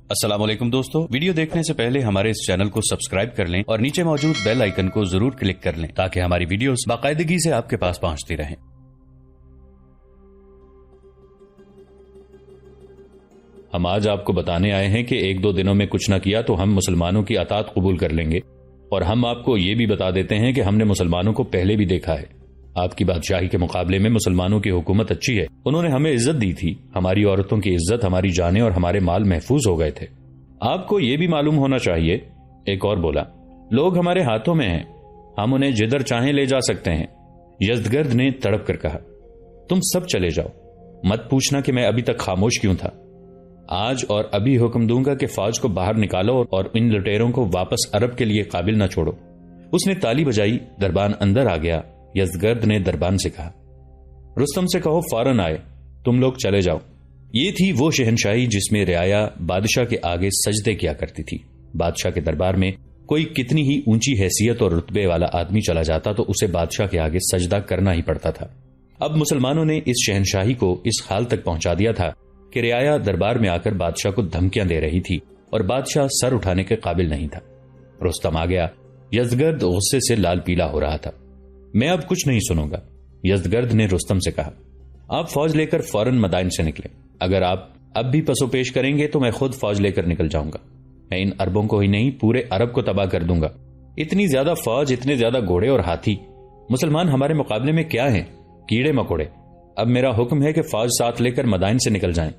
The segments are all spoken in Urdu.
السلام علیکم دوستو، ویڈیو دیکھنے سے پہلے ہمارے اس چینل کو سبسکرائب کر لیں اور نیچے موجود بیل آئیکن کو ضرور کلک کر لیں تاکہ ہماری ویڈیوز باقاعدگی سے آپ کے پاس پہنچتی رہیں۔ ہم آج آپ کو بتانے آئے ہیں کہ ایک دو دنوں میں کچھ نہ کیا تو ہم مسلمانوں کی اطاعت قبول کر لیں گے، اور ہم آپ کو یہ بھی بتا دیتے ہیں کہ ہم نے مسلمانوں کو پہلے بھی دیکھا ہے۔ آپ کی بادشاہی کے مقابلے میں مسلمانوں کی حکومت اچھی ہے، انہوں نے ہمیں عزت دی تھی، ہماری عورتوں کی عزت، ہماری جانیں اور ہمارے مال محفوظ ہو گئے تھے۔ آپ کو یہ بھی معلوم ہونا چاہیے، ایک اور بولا، لوگ ہمارے ہاتھوں میں ہیں، ہم انہیں جدھر چاہیں لے جا سکتے ہیں۔ یزدگرد نے تڑپ کر کہا، تم سب چلے جاؤ، مت پوچھنا کہ میں ابھی تک خاموش کیوں تھا۔ آج اور ابھی حکم دوں گا کہ فوج کو باہر نکالو اور ان لٹیروں کو واپس عرب کے لیے قابل نہ چھوڑو۔ اس نے تالی بجائی، دربان اندر آ گیا۔ یزدگرد نے دربان سے کہا، رستم سے کہو فوراً آئے، تم لوگ چلے جاؤ۔ یہ تھی وہ شہنشاہی جس میں رعایا بادشاہ کے آگے سجدے کیا کرتی تھی۔ بادشاہ کے دربار میں کوئی کتنی ہی اونچی حیثیت اور رتبے والا آدمی چلا جاتا تو اسے بادشاہ کے آگے سجدہ کرنا ہی پڑتا تھا۔ اب مسلمانوں نے اس شہنشاہی کو اس حال تک پہنچا دیا تھا کہ رعایا دربار میں آ کر بادشاہ کو دھمکیاں دے رہی تھی اور بادشاہ سر اٹھانے کے قابل نہیں تھا۔ رستم آ گیا۔ یزدگرد غصے سے لال پیلا ہو رہا تھا۔ میں اب کچھ نہیں سنوں گا، یزدگرد نے رستم سے کہا۔ آپ فوج لے کر فوراً مدائن سے نکلیں۔ اگر آپ اب بھی پسو پیش کریں گے تو میں خود فوج لے کر نکل جاؤں گا۔ میں ان عربوں کو ہی نہیں، پورے عرب کو تباہ کر دوں گا۔ اتنی زیادہ فوج، اتنے زیادہ گھوڑے اور ہاتھی، مسلمان ہمارے مقابلے میں کیا ہیں؟ کیڑے مکوڑے۔ اب میرا حکم ہے کہ فوج ساتھ لے کر مدائن سے نکل جائیں۔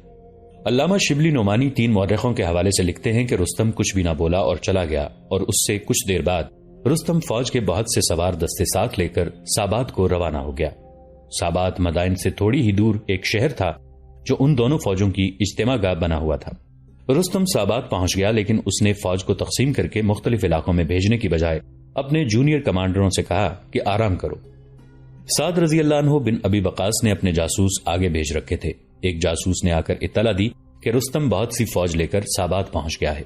علامہ شبلی نعمانی 3 مورخوں کے حوالے سے لکھتے ہیں کہ رستم کچھ بھی نہ بولا اور چلا گیا، اور اس سے کچھ دیر بعد رستم فوج کے بہت سے سوار دستے ساتھ لے کر سابات کو روانہ ہو گیا۔ سابات مدائن سے تھوڑی ہی دور ایک شہر تھا جو ان دونوں فوجوں کی اجتماع گاہ بنا ہوا تھا۔ رستم سابات پہنچ گیا، لیکن اس نے فوج کو تقسیم کر کے مختلف علاقوں میں بھیجنے کی بجائے اپنے جونیئر کمانڈروں سے کہا کہ آرام کرو۔ سعد رضی اللہ عنہ بن ابی وقاص نے اپنے جاسوس آگے بھیج رکھے تھے۔ ایک جاسوس نے آ کر اطلاع دی کہ رستم بہت سی فوج لے کر سابات پہنچ گیا ہے۔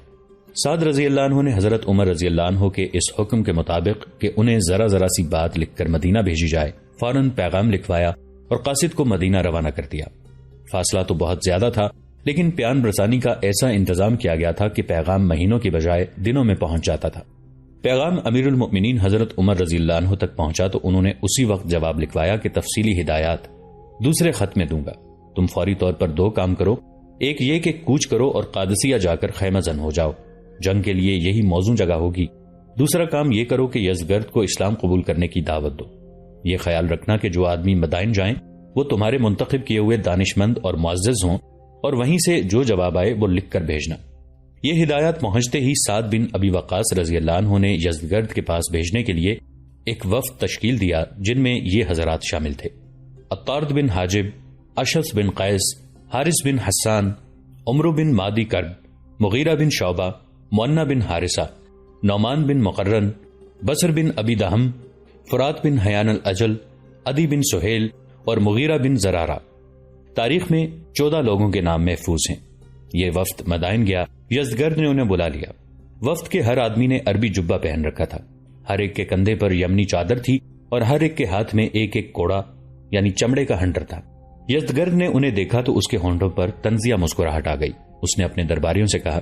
سعد رضی اللہ عنہ نے حضرت عمر رضی اللہ عنہ کے اس حکم کے مطابق کہ انہیں ذرا ذرا سی بات لکھ کر مدینہ بھیجی جائے، فوراً پیغام لکھوایا اور قاصد کو مدینہ روانہ کر دیا۔ فاصلہ تو بہت زیادہ تھا، لیکن پیان رسانی کا ایسا انتظام کیا گیا تھا کہ پیغام مہینوں کی بجائے دنوں میں پہنچ جاتا تھا۔ پیغام امیر المؤمنین حضرت عمر رضی اللہ عنہ تک پہنچا تو انہوں نے اسی وقت جواب لکھوایا کہ تفصیلی ہدایات دوسرے خط میں دوں گا۔ تم فوری طور پر 2 کام کرو، ایک یہ کہ کوچ کرو اور قادسیہ جا کر خیمہ زن ہو جاؤ، جنگ کے لیے یہی موزوں جگہ ہوگی۔ دوسرا کام یہ کرو کہ یزدگرد کو اسلام قبول کرنے کی دعوت دو۔ یہ خیال رکھنا کہ جو آدمی مدائن جائیں وہ تمہارے منتخب کیے ہوئے دانشمند اور معزز ہوں، اور وہیں سے جو جواب آئے وہ لکھ کر بھیجنا۔ یہ ہدایات پہنچتے ہی سعد بن ابی وقاص رضی اللہ عنہ نے یزدگرد کے پاس بھیجنے کے لیے ایک وفد تشکیل دیا، جن میں یہ حضرات شامل تھے: عطارد بن حاجب، اشعث بن قیس، حارث بن حسان، عمرو بن مادی کرب، مغیرہ بن شعبہ، مؤنہ بن حارثہ، نعمان بن مقرن، بصر بن ابی دہم، فرات بن حیان الاجل، عدی بن سہیل اور مغیرہ بن زرارہ۔ تاریخ میں 14 لوگوں کے نام محفوظ ہیں۔ یہ وفد مدائن گیا۔ یزدگرد نے انہیں بلا لیا۔ وفد کے ہر آدمی نے عربی جبہ پہن رکھا تھا، ہر ایک کے کندھے پر یمنی چادر تھی اور ہر ایک کے ہاتھ میں ایک ایک کوڑا یعنی چمڑے کا ہنٹر تھا۔ یزدگرد نے انہیں دیکھا تو اس کے ہونٹوں پر طنزیہ مسکراہٹ آ گئی۔ اس نے اپنے درباریوں سے کہا،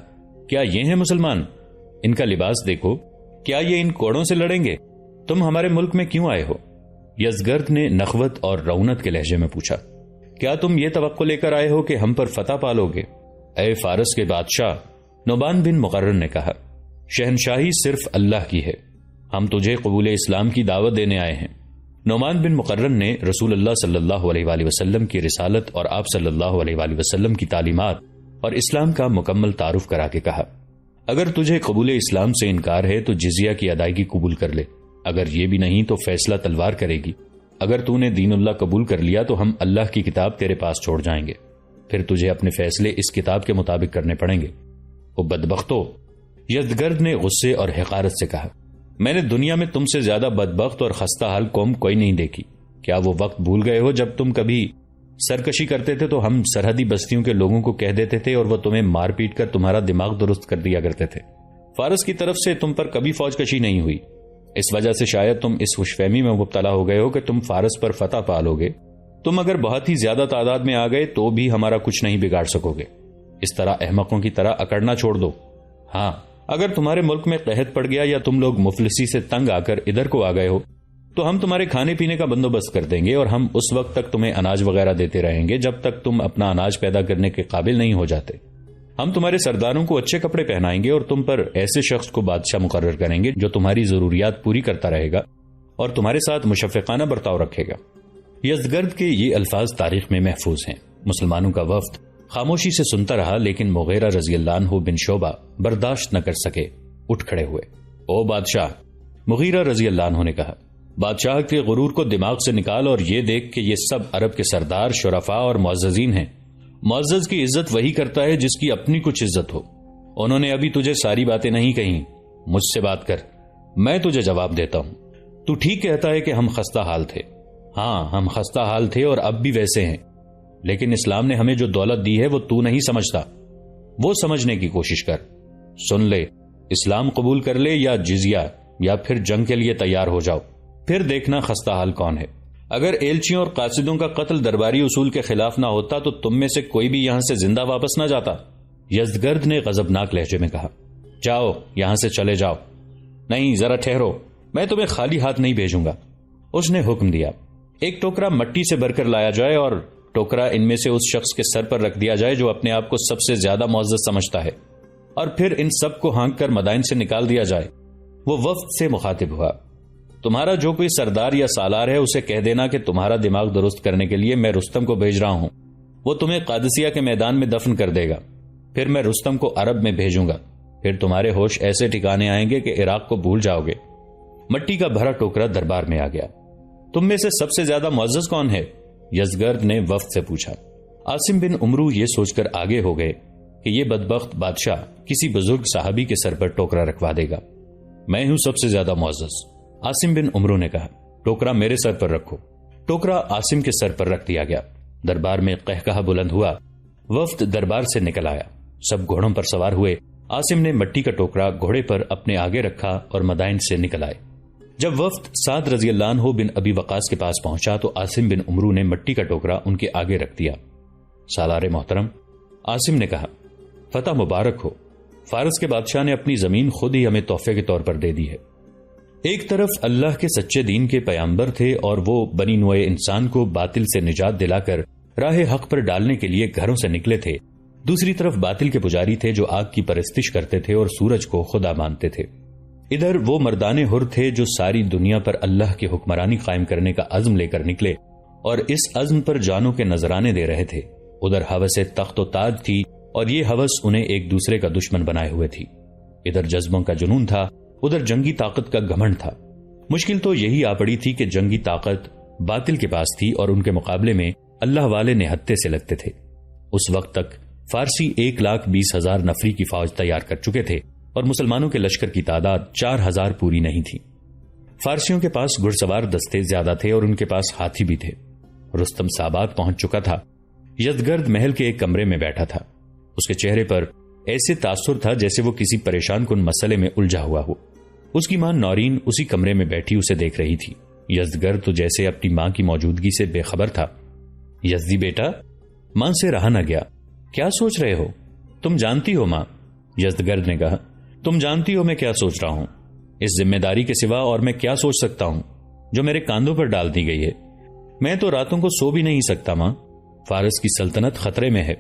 کیا یہ ہیں مسلمان؟ ان کا لباس دیکھو، کیا یہ ان کوڑوں سے لڑیں گے؟ تم ہمارے ملک میں کیوں آئے ہو؟ یزدگرد نے نخوت اور رونت کے لہجے میں پوچھا، کیا تم یہ توقع لے کر آئے ہو کہ ہم پر فتح پالو گے؟ اے فارس کے بادشاہ، نعمان بن مقرن نے کہا، شہنشاہی صرف اللہ کی ہے، ہم تجھے قبول اسلام کی دعوت دینے آئے ہیں۔ نعمان بن مقرن نے رسول اللہ صلی اللہ علیہ وآلہ وسلم کی رسالت اور آپ صلی اللہ علیہ وآلہ وسلم کی تعلیمات اور اسلام کا مکمل تعارف کرا کے کہا، اگر تجھے قبول اسلام سے انکار ہے تو جزیہ کی ادائیگی قبول کر لے، اگر یہ بھی نہیں تو فیصلہ تلوار کرے گی۔ اگر تو نے دین اللہ قبول کر لیا تو ہم اللہ کی کتاب تیرے پاس چھوڑ جائیں گے، پھر تجھے اپنے فیصلے اس کتاب کے مطابق کرنے پڑیں گے۔ وہ بدبختو، یزدگرد نے غصے اور حقارت سے کہا، میں نے دنیا میں تم سے زیادہ بدبخت اور خستہ حال قوم کوئی نہیں دیکھی۔ کیا وہ وقت بھول گئے ہو جب تم کبھی سرکشی کرتے تھے تو ہم سرحدی بستیوں کے لوگوں کو کہہ دیتے تھے اور وہ تمہیں مار پیٹ کر تمہارا دماغ درست کر دیا کرتے تھے؟ فارس کی طرف سے تم پر کبھی فوج کشی نہیں ہوئی، اس وجہ سے شاید تم اس خوش فہمی میں مبتلا ہو گئے ہو کہ تم فارس پر فتح پالو گے۔ تم اگر بہت ہی زیادہ تعداد میں آ گئے تو بھی ہمارا کچھ نہیں بگاڑ سکو گے۔ اس طرح احمقوں کی طرح اکڑنا چھوڑ دو۔ ہاں، اگر تمہارے ملک میں قحط پڑ گیا یا تم لوگ مفلسی سے تنگ آ کر ادھر کو آ گئے ہو تو ہم تمہارے کھانے پینے کا بندوبست کر دیں گے، اور ہم اس وقت تک تمہیں اناج وغیرہ دیتے رہیں گے جب تک تم اپنا اناج پیدا کرنے کے قابل نہیں ہو جاتے۔ ہم تمہارے سرداروں کو اچھے کپڑے پہنائیں گے اور تم پر ایسے شخص کو بادشاہ مقرر کریں گے جو تمہاری ضروریات پوری کرتا رہے گا اور تمہارے ساتھ مشفقانہ برتاؤ رکھے گا۔ یزدگرد کے یہ الفاظ تاریخ میں محفوظ ہیں۔ مسلمانوں کا وفد خاموشی سے سنتا رہا، لیکن مغیرہ رضی اللہ عنہ بن شعبہ برداشت نہ کر سکے، اٹھ کھڑے ہوئے۔ او بادشاہ، مغیرہ رضی اللہ عنہ نے کہا، بادشاہ کے غرور کو دماغ سے نکال اور یہ دیکھ کہ یہ سب عرب کے سردار، شرفاء اور معززین ہیں۔ معزز کی عزت وہی کرتا ہے جس کی اپنی کچھ عزت ہو۔ انہوں نے ابھی تجھے ساری باتیں نہیں کہیں، مجھ سے بات کر، میں تجھے جواب دیتا ہوں۔ تو ٹھیک کہتا ہے کہ ہم خستہ حال تھے۔ ہاں، ہم خستہ حال تھے اور اب بھی ویسے ہیں، لیکن اسلام نے ہمیں جو دولت دی ہے وہ تو نہیں سمجھتا، وہ سمجھنے کی کوشش کر۔ سن لے، اسلام قبول کر لے یا جزیہ، یا پھر جنگ کے لیے تیار ہو جاؤ، پھر دیکھنا خستہ حال کون ہے۔ اگر ایلچیوں اور قاصدوں کا قتل درباری اصول کے خلاف نہ ہوتا تو تم میں سے کوئی بھی یہاں سے زندہ واپس نہ جاتا۔ یزدگرد نے غضبناک لہجے میں کہا، جاؤ، یہاں سے چلے جاؤ۔ نہیں، ذرا ٹھہرو، میں تمہیں خالی ہاتھ نہیں بھیجوں گا۔ اس نے حکم دیا، ایک ٹوکرا مٹی سے بھر کر لایا جائے اور ٹوکرا ان میں سے اس شخص کے سر پر رکھ دیا جائے جو اپنے آپ کو سب سے زیادہ معزز سمجھتا ہے، اور پھر ان سب کو ہانک کر مدائن سے نکال دیا جائے۔ وہ وفد سے مخاطب ہوا، تمہارا جو کوئی سردار یا سالار ہے اسے کہہ دینا کہ تمہارا دماغ درست کرنے کے لیے میں رستم کو بھیج رہا ہوں، وہ تمہیں قادسیہ کے میدان میں دفن کر دے گا، پھر میں رستم کو عرب میں بھیجوں گا، پھر تمہارے ہوش ایسے ٹھکانے آئیں گے کہ عراق کو بھول جاؤ گے۔ مٹی کا بھرا ٹوکرا دربار میں آ گیا۔ تم میں سے سب سے زیادہ معزز کون ہے؟ یزدگرد نے وفد سے پوچھا۔ عاصم بن عمرو یہ سوچ کر آگے ہو گئے کہ یہ بدبخت بادشاہ کسی بزرگ صحابی کے سر پر ٹوکرا رکھوا دے گا۔ میں ہوں سب سے زیادہ معزز، عاصم بن عمرو نے کہا، ٹوکرا میرے سر پر رکھو۔ ٹوکرا عاصم کے سر پر رکھ دیا گیا۔ دربار میں قہقہہ بلند ہوا۔ وفد دربار سے نکل آیا، سب گھوڑوں پر سوار ہوئے۔ عاصم نے مٹی کا ٹوکرا گھوڑے پر اپنے آگے رکھا اور مدائن سے نکل آئے۔ جب وفد سعد رضی اللہ عنہ بن ابی وقاص کے پاس پہنچا تو عاصم بن عمرو نے مٹی کا ٹوکرا ان کے آگے رکھ دیا۔ سالار محترم، عاصم نے کہا، فتح مبارک ہو، فارس کے بادشاہ نے اپنی زمین خود ہی ہمیں تحفے کے طور پر دے دی ہے۔ ایک طرف اللہ کے سچے دین کے پیامبر تھے اور وہ بنی نوع انسان کو باطل سے نجات دلا کر راہ حق پر ڈالنے کے لیے گھروں سے نکلے تھے، دوسری طرف باطل کے پجاری تھے جو آگ کی پرستش کرتے تھے اور سورج کو خدا مانتے تھے۔ ادھر وہ مردان حر تھے جو ساری دنیا پر اللہ کی حکمرانی قائم کرنے کا عزم لے کر نکلے اور اس عزم پر جانوں کے نذرانے دے رہے تھے۔ ادھر ہوس تخت و تاج تھی اور یہ ہوس انہیں ایک دوسرے کا دشمن بنائے ہوئے تھی۔ ادھر جذبوں کا جنون تھا، ادھر جنگی طاقت کا گھمنڈ تھا۔ مشکل تو یہی آ پڑی تھی کہ جنگی طاقت باطل کے پاس تھی اور ان کے مقابلے میں اللہ والے نہتے سے لگتے تھے۔ اس وقت تک فارسی 1,20,000 نفری کی فوج تیار کر چکے تھے اور مسلمانوں کے لشکر کی تعداد 4,000 پوری نہیں تھی۔ فارسیوں کے پاس گھڑ سوار دستے زیادہ تھے اور ان کے پاس ہاتھی بھی تھے۔ رستم سابات پہنچ چکا تھا۔ یزدگرد محل کے ایک کمرے میں بیٹھا تھا۔ اس کے چہرے پر ایسے تاثر تھا جیسے وہ کسی پریشان کن مسئلے میں الجھا ہوا ہو۔ اس کی ماں نورین اسی کمرے میں بیٹھی اسے دیکھ رہی تھی۔ یزدگرد تو جیسے اپنی ماں کی موجودگی سے بے خبر تھا۔ یزدی بیٹا، ماں سے رہا نہ گیا، کیا سوچ رہے ہو؟ تم جانتی ہو ماں، یزدگرد نے کہا، تم جانتی ہو میں کیا سوچ رہا ہوں۔ اس ذمہ داری کے سوا اور میں کیا سوچ سکتا ہوں جو میرے کاندھوں پر ڈال دی گئی ہے؟ میں تو راتوں کو سو بھی نہیں سکتا ماں، فارس کی سلطنت خطرے میں ہے۔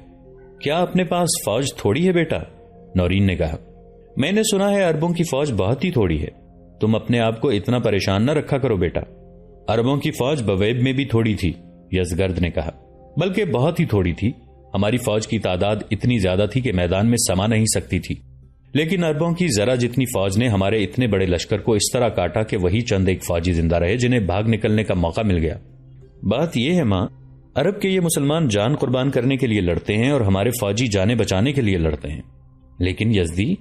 کیا اپنے پاس فوج تھوڑی ہے بیٹا؟ نورین نے کہا، میں نے سنا ہے عربوں کی فوج بہت ہی تھوڑی ہے۔ تم اپنے آپ کو اتنا پریشان نہ رکھا کرو بیٹا۔ عربوں کی فوج بویب میں بھی تھوڑی تھی، یزدگرد نے کہا، بلکہ بہت ہی تھوڑی تھی۔ ہماری فوج کی تعداد اتنی زیادہ تھی کہ میدان میں سما نہیں سکتی تھی، لیکن عربوں کی ذرا جتنی فوج نے ہمارے اتنے بڑے لشکر کو اس طرح کاٹا کہ وہی چند ایک فوجی زندہ رہے جنہیں بھاگ نکلنے کا موقع مل گیا۔ بات یہ ہے ماں، عرب کے یہ مسلمان جان قربان کرنے کے لیے لڑتے ہیں اور ہمارے فوجی جانیں بچانے کے لیے لڑتے ہیں۔ لیکن یزدی،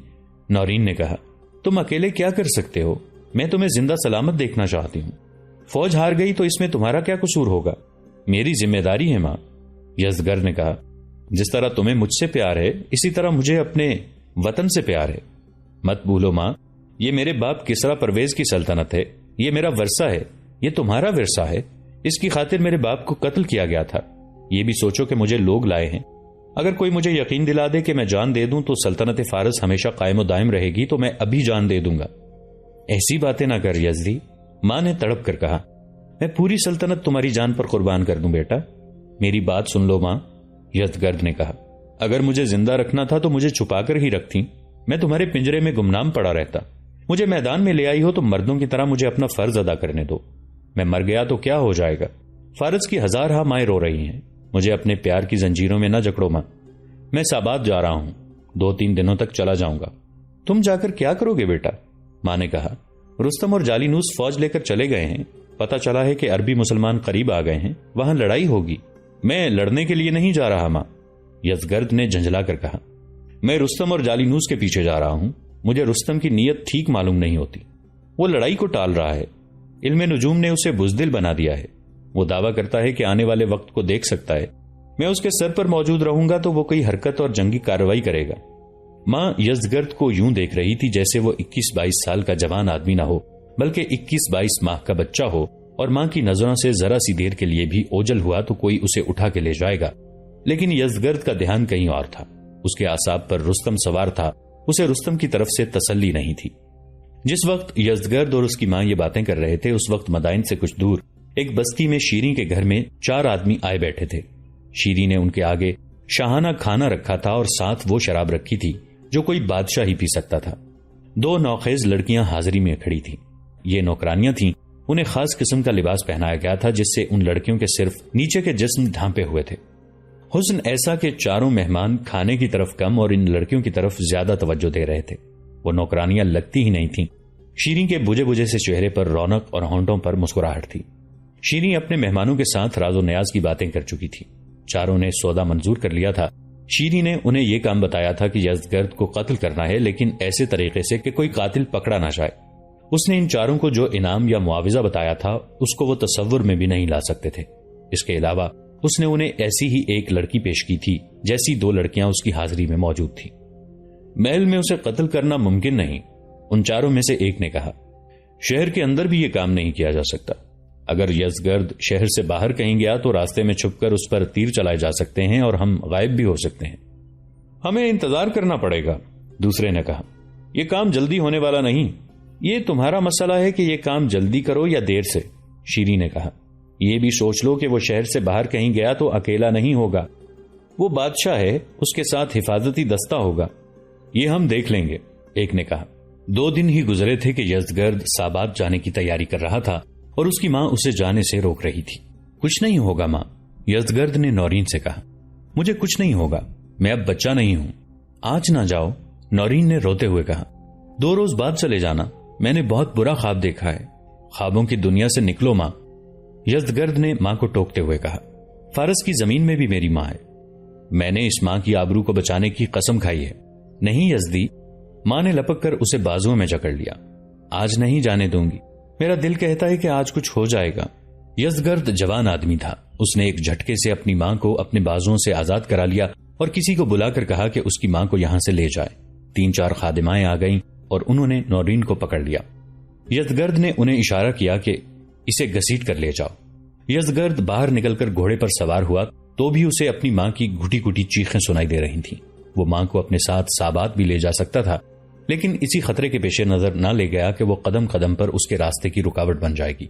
نورین نے کہا، تم اکیلے کیا کر سکتے ہو؟ میں تمہیں زندہ سلامت دیکھنا چاہتی ہوں۔ فوج ہار گئی تو اس میں تمہارا کیا قصور ہوگا؟ میری ذمہ داری ہے ماں، یزدگرد نے کہا۔ جس طرح تمہیں مجھ سے پیار ہے اسی طرح مجھے اپنے وطن سے پیار ہے۔ مت بھولو ماں، یہ میرے باپ کسرا پرویز کی سلطنت ہے، یہ میرا ورثہ ہے، یہ تمہارا ورثہ ہے۔ اس کی خاطر میرے باپ کو قتل کیا گیا تھا۔ یہ بھی سوچو کہ مجھے لوگ لائے ہیں، اگر کوئی مجھے یقین دلا دے کہ میں جان دے دوں تو سلطنت فارس ہمیشہ قائم و دائم رہے گی تو میں ابھی جان دے دوں گا۔ ایسی باتیں نہ کر یزدی، ماں نے تڑپ کر کہا۔ میں پوری سلطنت تمہاری جان پر قربان کر دوں بیٹا۔ میری بات سن لو ماں، یزدگرد نے کہا۔ اگر مجھے زندہ رکھنا تھا تو مجھے چھپا کر ہی رکھتی، میں تمہارے پنجرے میں گمنام پڑا رہتا۔ مجھے میدان میں لے آئی ہو تو مردوں کی طرح مجھے اپنا فرض ادا کرنے دو۔ میں مر گیا تو کیا ہو جائے گا؟ فارس کی ہزارہ مائیں رو رہی ہیں، مجھے اپنے پیار کی زنجیروں میں نہ جکڑو ماں۔ میں سابات جا رہا ہوں، 2-3 دنوں تک چلا جاؤں گا۔ تم جا کر کیا کرو گے بیٹا؟ ماں نے کہا۔ رستم اور جالینوس فوج لے کر چلے گئے ہیں، پتہ چلا ہے کہ عربی مسلمان قریب آ گئے ہیں، وہاں لڑائی ہوگی۔ میں لڑنے کے لیے نہیں جا رہا ماں، یزدگرد نے جھنجھلا کر کہا۔ میں رستم اور جالینوس کے پیچھے جا رہا ہوں، مجھے رستم کی نیت ٹھیک معلوم نہیں ہوتی، وہ لڑائی کو ٹال رہا ہے، علم نجوم نے اسے بزدل بنا دیا ہے، وہ دعویٰ کرتا ہے کہ آنے والے وقت کو دیکھ سکتا ہے، میں اس کے سر پر موجود رہوں گا تو وہ کوئی حرکت اور جنگی کارروائی کرے گا۔ ماں یزدگرد کو یوں دیکھ رہی تھی جیسے وہ 21-22 سال کا جوان آدمی نہ ہو بلکہ 21-22 ماہ کا بچہ ہو، اور ماں کی نظروں سے ذرا سی دیر کے لیے بھی اوجل ہوا تو کوئی اسے اٹھا کے لے جائے گا۔ لیکن یزدگرد کا دھیان کہیں اور تھا، اس کے اعصاب پر رستم سوار تھا، اسے رستم کی طرف سے تسلی نہیں تھی۔ جس وقت یزدگرد اور اس کی ماں یہ باتیں کر رہے تھے اس وقت مدائن سے کچھ دور ایک بستی میں شیریں کے گھر میں 4 آدمی آئے بیٹھے تھے۔ شیریں نے ان کے آگے شاہانہ کھانا رکھا تھا اور ساتھ وہ شراب رکھی تھی جو کوئی بادشاہ ہی پی سکتا تھا۔ 2 نوخیز لڑکیاں حاضری میں کھڑی تھیں، یہ نوکرانیاں تھیں، انہیں خاص قسم کا لباس پہنایا گیا تھا جس سے ان لڑکیوں کے صرف نیچے کے جسم ڈھانپے ہوئے تھے۔ حسن ایسا کہ چاروں مہمان کھانے کی طرف کم اور ان لڑکیوں کی طرف زیادہ توجہ دے رہے تھے۔ وہ نوکرانیاں لگتی ہی نہیں تھیں، شیریں کے بجے بجے سے چہرے پر رونق اور ہونٹوں پر مسکراہٹ تھی۔ شیریں اپنے مہمانوں کے ساتھ راز و نیاز کی باتیں کر چکی تھی، چاروں نے سودا منظور کر لیا تھا۔ شیریں نے انہیں یہ کام بتایا تھا کہ یزدگرد کو قتل کرنا ہے، لیکن ایسے طریقے سے کہ کوئی قاتل پکڑا نہ جائے۔ اس نے ان چاروں کو جو انعام یا معاوضہ بتایا تھا اس کو وہ تصور میں بھی نہیں لا سکتے تھے۔ اس کے علاوہ اس نے انہیں ایسی ہی ایک لڑکی پیش کی تھی جیسی 2 لڑکیاں اس کی حاضری میں موجود تھیں۔ محل میں اسے قتل کرنا ممکن نہیں، ان چاروں میں سے ایک نے کہا۔ شہر کے اندر بھی یہ کام نہیں کیا جا سکتا، اگر یزدگرد شہر سے باہر کہیں گیا تو راستے میں چھپ کر اس پر تیر چلائے جا سکتے ہیں اور ہم غائب بھی ہو سکتے ہیں۔ ہمیں انتظار کرنا پڑے گا، دوسرے نے کہا۔ یہ کام جلدی ہونے والا نہیں، یہ تمہارا مسئلہ ہے کہ یہ کام جلدی کرو یا دیر سے، شیریں نے کہا۔ یہ بھی سوچ لو کہ وہ شہر سے باہر کہیں گیا تو اکیلا نہیں ہوگا، وہ بادشاہ ہے، اس کے ساتھ حفاظتی دستہ ہوگا، یہ ہم دیکھ لیں گے، ایک نے کہا۔ 2 دن ہی گزرے تھے کہ یزدگرد سابات جانے کی تیاری کر رہا تھا اور اس کی ماں اسے جانے سے روک رہی تھی۔ کچھ نہیں ہوگا ماں، یزدگرد نے نورین سے کہا۔ مجھے کچھ نہیں ہوگا، میں اب بچہ نہیں ہوں، آج نہ جاؤ، نورین نے روتے ہوئے کہا۔ 2 روز بعد چلے جانا، میں نے بہت برا خواب دیکھا ہے، خوابوں کی دنیا سے نکلو ماں، یزدگرد نے ماں کو ٹوکتے ہوئے کہا۔ فارس کی زمین میں بھی میری ماں ہے، میں نے اس ماں کی آبرو کو بچانے کی قسم کھائی ہے۔ نہیں یزدی، ماں نے لپک کر اسے بازوؤں میں جکڑ لیا۔ آج نہیں جانے دوں گی، میرا دل کہتا ہے کہ آج کچھ ہو جائے گا۔ یزدگرد جوان آدمی تھا، اس نے ایک جھٹکے سے اپنی ماں کو اپنے بازوؤں سے آزاد کرا لیا اور کسی کو بلا کر کہا کہ اس کی ماں کو یہاں سے لے جائے۔ 3-4 خادمائیں آ گئیں اور انہوں نے نورین کو پکڑ لیا۔ یزدگرد نے انہیں اشارہ کیا کہ اسے گھسیٹ کر لے جاؤ۔ یزدگرد باہر نکل کر گھوڑے پر سوار ہوا تو بھی اسے اپنی ماں کی گھٹی گھٹی چیخیں سنائی دے رہی تھیں۔ وہ ماں کو اپنے ساتھ سابات بھی لے جا سکتا تھا، لیکن اسی خطرے کے پیش نظر نہ لے گیا کہ وہ قدم قدم پر اس کے راستے کی رکاوٹ بن جائے گی۔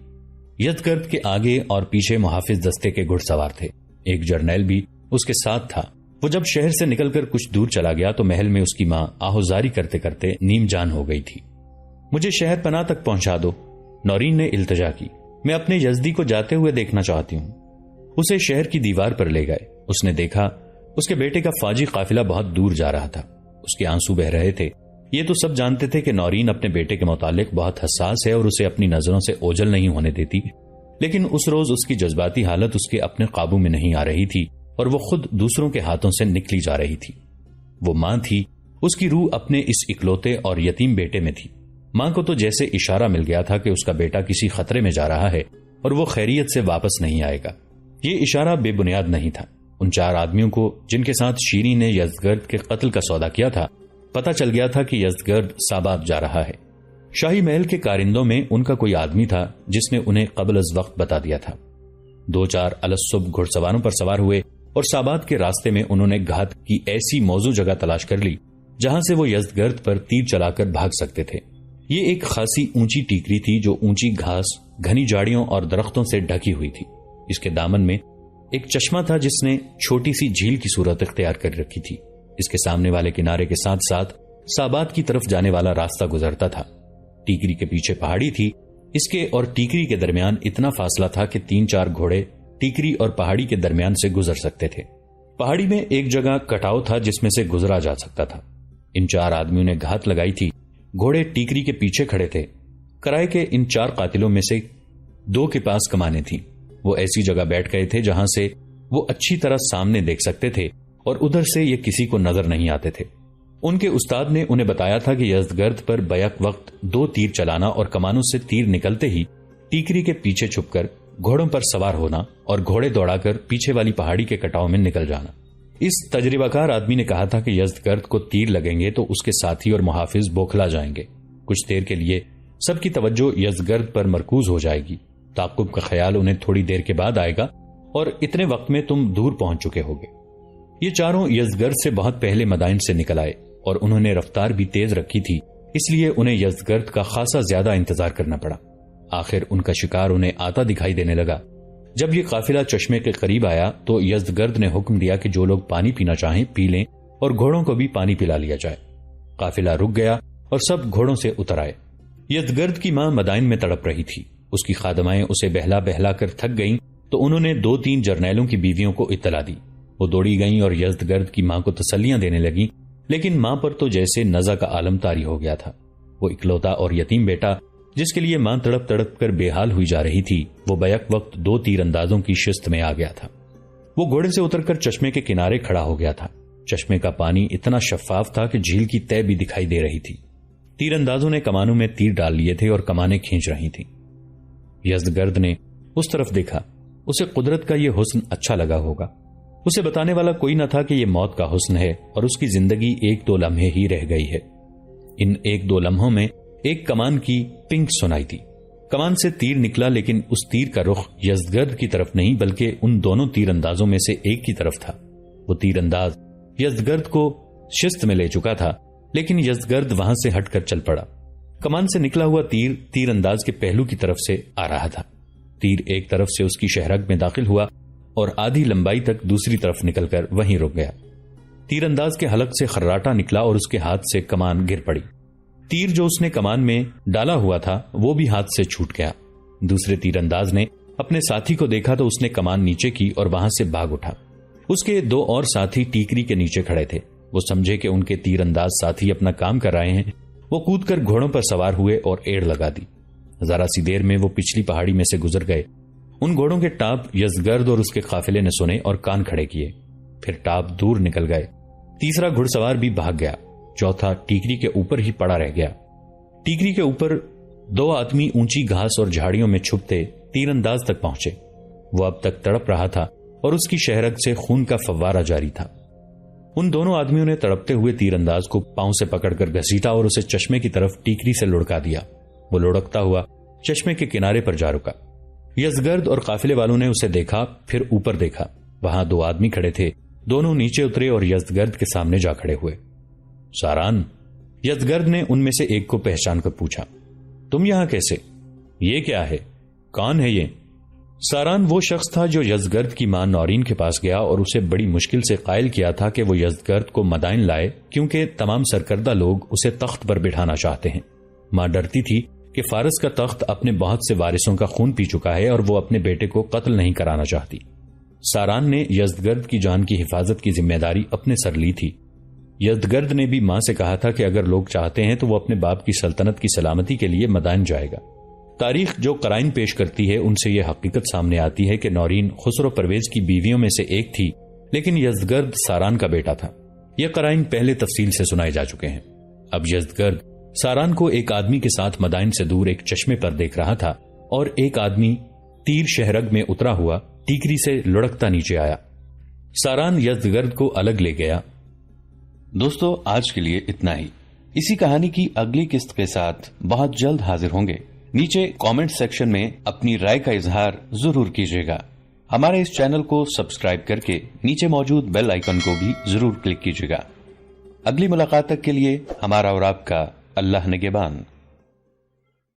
یزدگرد کے آگے اور پیچھے محافظ دستے کے گھڑ سوار تھے، ایک جرنیل بھی اس کے ساتھ تھا۔ وہ جب شہر سے نکل کر کچھ دور چلا گیا تو محل میں اس کی ماں آہوزاری کرتے کرتے نیم جان ہو گئی تھی۔ مجھے شہر پناہ تک پہنچا دو، نورین نے التجا کی، میں اپنے یزدی کو جاتے ہوئے دیکھنا چاہتی ہوں۔ اسے شہر کی دیوار پر لے گئے، اس نے دیکھا اس کے بیٹے کا فوجی قافلہ بہت دور جا رہا تھا، اس کے آنسو بہ رہے تھے۔ یہ تو سب جانتے تھے کہ نورین اپنے بیٹے کے متعلق بہت حساس ہے اور اسے اپنی نظروں سے اوجھل نہیں ہونے دیتی، لیکن اس روز اس کی جذباتی حالت اس کے اپنے قابو میں نہیں آ رہی تھی اور وہ خود دوسروں کے ہاتھوں سے نکلی جا رہی تھی۔ وہ ماں تھی، اس کی روح اپنے اس اکلوتے اور یتیم بیٹے میں تھی۔ ماں کو تو جیسے اشارہ مل گیا تھا کہ اس کا بیٹا کسی خطرے میں جا رہا ہے اور وہ خیریت سے واپس نہیں آئے گا۔ یہ اشارہ بے بنیاد نہیں تھا۔ ان 4 آدمیوں کو جن کے ساتھ شیریں نے یزدگرد کے قتل کا سودا کیا تھا پتہ چل گیا تھا کہ یزدگرد سابات جا رہا ہے۔ شاہی محل کے کارندوں میں ان کا کوئی آدمی تھا جس نے انہیں قبل از وقت بتا دیا تھا۔ 2-4 الصبح گھڑ سواروں پر سوار ہوئے اور سابات کے راستے میں انہوں نے گھات کی ایسی موزوں جگہ تلاش کر لی جہاں سے وہ یزدگرد پر تیر چلا کر بھاگ سکتے تھے۔ یہ ایک خاصی اونچی ٹیکری تھی جو اونچی گھاس، گھنی جھاڑیوں اور درختوں سے ڈھکی ہوئی تھی۔ اس کے دامن میں ایک چشمہ تھا جس نے چھوٹی سی جھیل کی صورت اختیار کر رکھی تھی۔ اس کے سامنے والے کنارے کے ساتھ ساتھ سابات کی طرف جانے والا راستہ گزرتا تھا۔ ٹیکری کے پیچھے پہاڑی تھی۔ اس کے اور ٹیکری کے درمیان اتنا فاصلہ تھا کہ 3-4 گھوڑے ٹیکری اور پہاڑی کے درمیان سے گزر سکتے تھے۔ پہاڑی میں ایک جگہ کٹاؤ تھا جس میں سے گزرا جا سکتا تھا۔ ان 4 آدمیوں نے گھات لگائی تھی۔ گھوڑے ٹیکری کے پیچھے کھڑے تھے۔ کرائے کے ان 4 قاتلوں میں سے 2 کے پاس کمانیں تھیں۔ وہ ایسی جگہ بیٹھ گئے تھے جہاں سے وہ اچھی طرح سامنے دیکھ سکتے تھے اور ادھر سے یہ کسی کو نظر نہیں آتے تھے۔ ان کے استاد نے انہیں بتایا تھا کہ یزدگرد پر بیک وقت 2 تیر چلانا اور کمانوں سے تیر نکلتے ہی ٹیکری کے پیچھے چھپ کر گھوڑوں پر سوار ہونا اور گھوڑے دوڑا کر پیچھے والی پہاڑی کے کٹاؤ میں نکل جانا۔ اس تجربہ کار آدمی نے کہا تھا کہ یزدگرد کو تیر لگیں گے تو اس کے ساتھی اور محافظ بوکھلا جائیں گے۔ کچھ دیر کے لیے سب کی توجہ یزدگرد پر مرکوز ہو جائے گی۔ تعقب کا خیال انہیں تھوڑی دیر کے بعد آئے گا اور اتنے وقت میں تم دور پہنچ چکے ہوگے۔ یہ چاروں یزدگرد سے بہت پہلے مدائن سے نکل آئے اور انہوں نے رفتار بھی تیز رکھی تھی، اس لیے انہیں یزدگرد کا خاصا زیادہ انتظار کرنا پڑا۔ آخر ان کا شکار انہیں آتا دکھائی دینے لگا۔ جب یہ قافلہ چشمے کے قریب آیا تو یزدگرد نے حکم دیا کہ جو لوگ پانی پینا چاہیں پی لیں اور گھوڑوں کو بھی پانی پلا لیا جائے۔ قافلہ رک گیا اور سب گھوڑوں سے اتر آئے۔ یزدگرد کی ماں مدائن میں تڑپ رہی تھی۔ اس کی خادمائیں اسے بہلا بہلا کر تھک گئیں تو انہوں نے 2-3 جرنیلوں کی بیویوں کو اطلاع دی۔ وہ دوڑی گئیں اور یزدگرد کی ماں کو تسلیاں دینے لگیں، لیکن ماں پر تو جیسے نزع کا عالم طاری ہو گیا تھا۔ وہ اکلوتا اور یتیم بیٹا جس کے لیے ماں تڑپ تڑپ کر بے حال ہوئی جا رہی تھی، وہ بیک وقت 2 تیر اندازوں کی شست میں آ گیا تھا۔ وہ گھوڑے سے اتر کر چشمے کے کنارے کھڑا ہو گیا تھا۔ چشمے کا پانی اتنا شفاف تھا کہ جھیل کی تہ بھی دکھائی دے رہی تھی۔ تیر اندازوں نے کمانوں میں تیر ڈال لیے تھے اور کمانیں کھینچ رہی تھیں۔ یزدگرد نے اس طرف دیکھا۔ اسے قدرت کا یہ حسن اچھا لگا ہوگا۔ اسے بتانے والا کوئی نہ تھا کہ یہ موت کا حسن ہے اور اس کی زندگی 1-2 لمحے ہی رہ گئی ہے۔ ان 1-2 لمحوں میں ایک کمان کی پنک سنائی دی۔ کمان سے تیر نکلا، لیکن اس تیر کا رخ یزدگرد کی طرف نہیں بلکہ ان دونوں تیر اندازوں میں سے ایک کی طرف تھا۔ وہ تیر انداز یزدگرد کو شست میں لے چکا تھا، لیکن یزدگرد وہاں سے ہٹ کر چل پڑا۔ کمان سے نکلا ہوا تیر تیر انداز کے پہلو کی طرف سے آ رہا تھا۔ تیر ایک طرف سے اس کی شہرگ میں داخل ہوا اور آدھی لمبائی تک دوسری طرف نکل کر وہیں رک گیا۔ تیر انداز کے حلق سے خراٹا نکلا اور اس کے ہاتھ سے کمان گر پڑی۔ تیر جو اس نے کمان میں ڈالا ہوا تھا وہ بھی ہاتھ سے چھوٹ گیا۔ دوسرے تیر انداز نے اپنے ساتھی کو دیکھا تو اس نے کمان نیچے کی اور وہاں سے بھاگ اٹھا۔ اس کے 2 اور ساتھی ٹیکری کے نیچے کھڑے تھے۔ وہ سمجھے کہ ان کے تیر انداز ساتھی اپنا کام کر رہے ہیں۔ وہ کود کر گھوڑوں پر سوار ہوئے اور ایڑ لگا دی۔ ذرا سی دیر میں وہ پچھلی پہاڑی میں سے گزر گئے۔ ان گھوڑوں کے ٹاپ یزدگرد اور اس کے قافلے نے سنے اور کان کھڑے کیے۔ پھر ٹاپ دور نکل گئے۔ تیسرا گھڑ سوار بھی بھاگ گیا۔ چوتھا ٹیکری کے اوپر ہی پڑا رہ گیا۔ ٹیکری کے اوپر 2 آدمی اونچی گھاس اور جھاڑیوں میں چھپتے تیر انداز تک پہنچے۔ وہ اب تک تڑپ رہا تھا اور اس کی شہرگ سے خون کا فوارہ جاری تھا۔ ان دونوں آدمیوں نے تڑپتے ہوئے تیر انداز کو پاؤں سے پکڑ کر گھسیٹا اور اسے چشمے کی طرف ٹیکری سے لڑکا دیا۔ وہ لڑکتا ہوا چشمے کے کنارے پر جا رکا۔ یزدگرد اور قافلے والوں نے اسے دیکھا، پھر اوپر دیکھا۔ وہاں 2 آدمی کھڑے تھے۔ دونوں نیچے اترے اور یزدگرد کے سامنے جا کھڑے ہوئے۔ ساران، یزدگرد نے ان میں سے ایک کو پہچان کر پوچھا، تم یہاں کیسے؟ یہ کیا ہے؟ کون ہے یہ؟ ساران وہ شخص تھا جو یزدگرد کی ماں نورین کے پاس گیا اور اسے بڑی مشکل سے قائل کیا تھا کہ وہ یزدگرد کو مدائن لائے، کیونکہ تمام سرکردہ لوگ اسے تخت پر بٹھانا چاہتے ہیں۔ ماں ڈرتی تھی کہ فارس کا تخت اپنے بہت سے وارثوں کا خون پی چکا ہے اور وہ اپنے بیٹے کو قتل نہیں کرانا چاہتی۔ ساران نے یزدگرد کی جان کی حفاظت کی ذمہ داری اپنے سر لی تھی۔ یزدگرد نے بھی ماں سے کہا تھا کہ اگر لوگ چاہتے ہیں تو وہ اپنے باپ کی سلطنت کی سلامتی کے لیے مدائن جائے گا۔ تاریخ جو قرائن پیش کرتی ہے ان سے یہ حقیقت سامنے آتی ہے کہ نورین خسرو پرویز کی بیویوں میں سے ایک تھی، لیکن یزدگرد ساران کا بیٹا تھا۔ یہ قرائن پہلے تفصیل سے سنائے جا چکے ہیں۔ اب یزدگرد ساران کو ایک آدمی کے ساتھ مدائن سے دور ایک چشمے پر دیکھ رہا تھا اور ایک آدمی تیر شہرگ میں اترا ہوا ٹیکری سے لڑکتا نیچے آیا۔ ساران یزدگرد کو الگ لے گیا۔ دوستو، آج کے لیے اتنا ہی۔ اسی کہانی کی اگلی قسط کے ساتھ بہت جلد حاضر ہوں گے۔ نیچے کامنٹ سیکشن میں اپنی رائے کا اظہار ضرور کیجیے گا۔ ہمارے اس چینل کو سبسکرائب کر کے نیچے موجود بیل آئیکن کو بھی ضرور کلک کیجیے گا۔ اگلی ملاقات تک کے لیے ہمارا اور آپ کا اللہ نگہبان۔